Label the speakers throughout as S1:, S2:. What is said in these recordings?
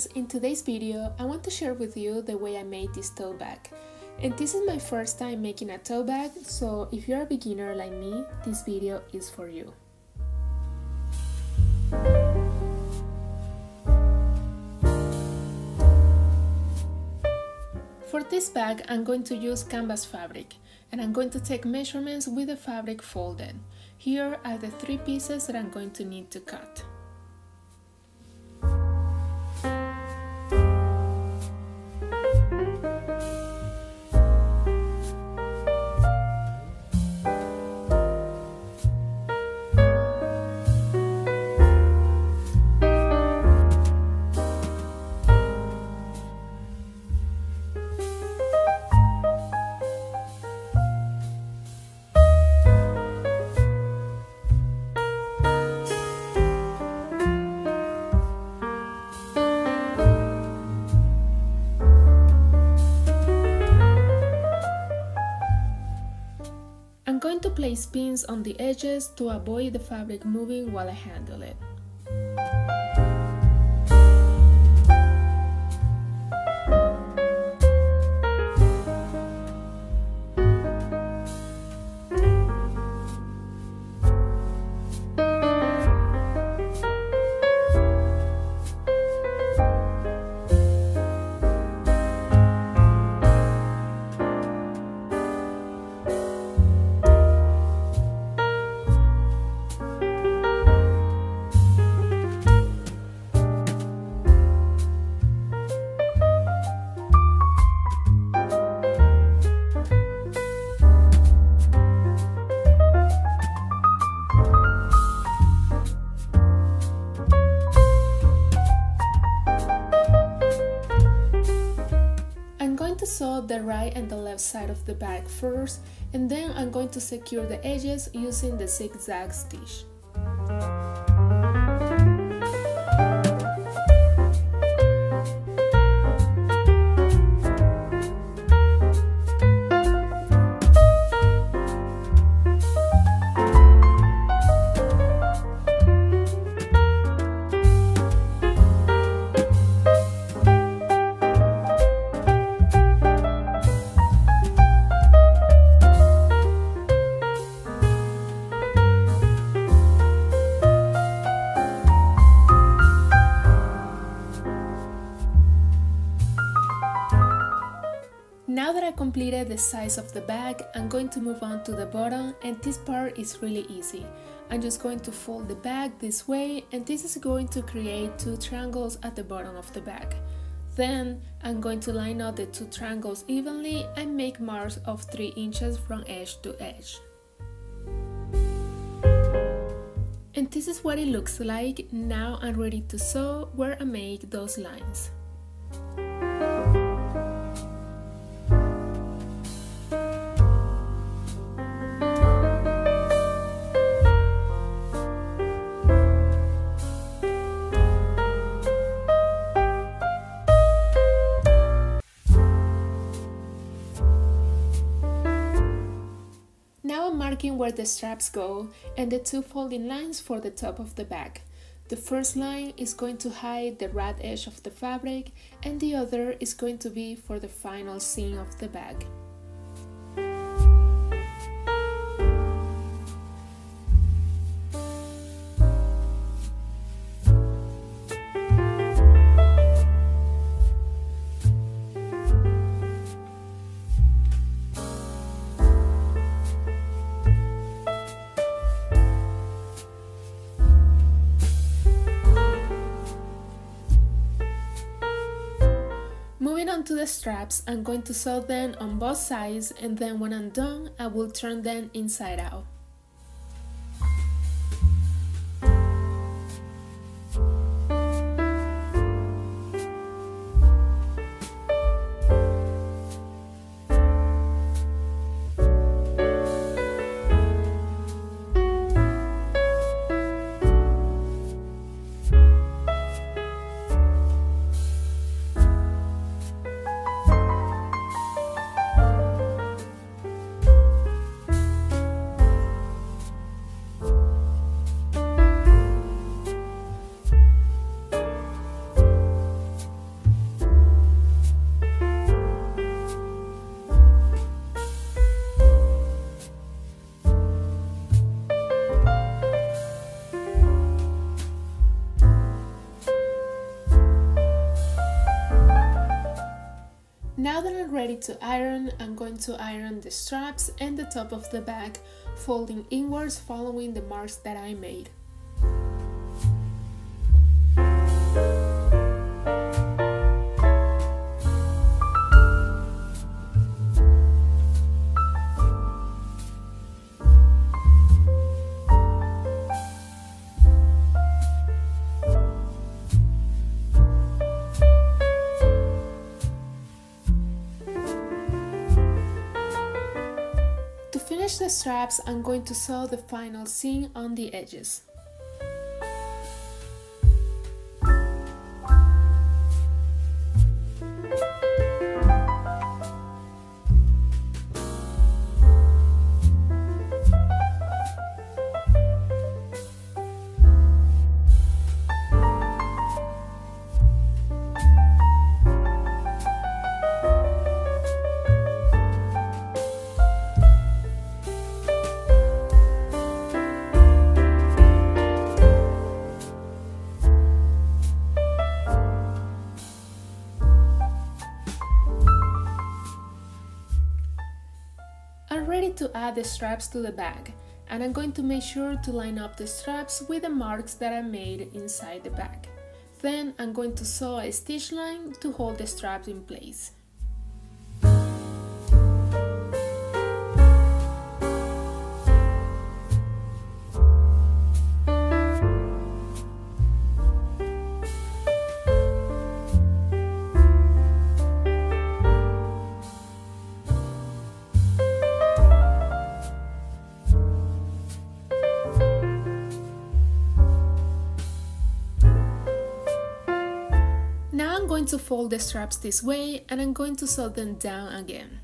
S1: friends, in today's video I want to share with you the way I made this tote bag. And this is my first time making a tote bag, so if you're a beginner like me, this video is for you. For this bag I'm going to use canvas fabric, and I'm going to take measurements with the fabric folded. Here are the 3 pieces that I'm going to need to cut. I'm going to place pins on the edges to avoid the fabric moving while I handle it. Sew the right and the left side of the bag first, and then I'm going to secure the edges using the zigzag stitch. Now that I completed the size of the bag, I'm going to move on to the bottom, and this part is really easy. I'm just going to fold the bag this way, and this is going to create 2 triangles at the bottom of the bag. Then I'm going to line up the 2 triangles evenly and make marks of 3 inches from edge to edge. And this is what it looks like. Now I'm ready to sew where I make those lines. Marking where the straps go and the 2 folding lines for the top of the bag. The first line is going to hide the right edge of the fabric, and the other is going to be for the final seam of the bag. Moving on to the straps, I'm going to sew them on both sides, and then when I'm done, I will turn them inside out. Now that I'm ready to iron, I'm going to iron the straps and the top of the bag, folding inwards following the marks that I made. To finish the straps, I'm going to sew the final seam on the edges. I'm ready to add the straps to the bag, and I'm going to make sure to line up the straps with the marks that I made inside the bag. Then I'm going to sew a stitch line to hold the straps in place. Now I'm going to fold the straps this way and I'm going to sew them down again.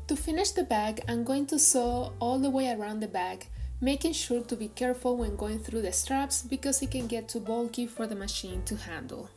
S1: To finish the bag, I'm going to sew all the way around the bag, making sure to be careful when going through the straps because it can get too bulky for the machine to handle.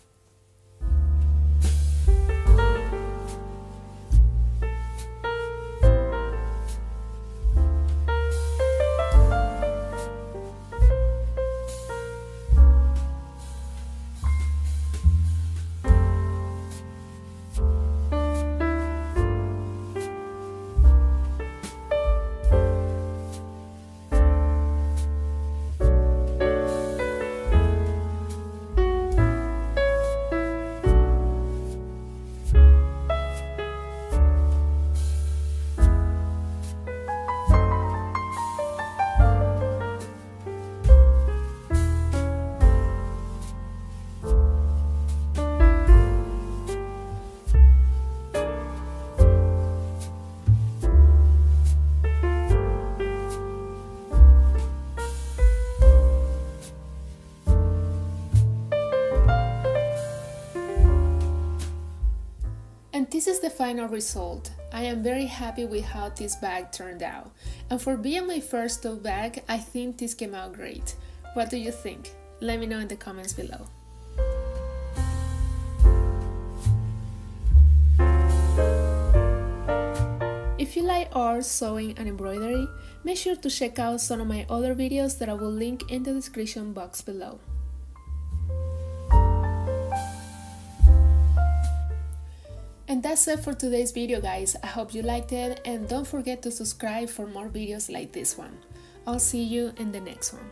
S1: And this is the final result. I am very happy with how this bag turned out. And for being my first tote bag, I think this came out great. What do you think? Let me know in the comments below. If you like art, sewing and embroidery, make sure to check out some of my other videos that I will link in the description box below. And that's it for today's video, guys. I hope you liked it and don't forget to subscribe for more videos like this one. I'll see you in the next one.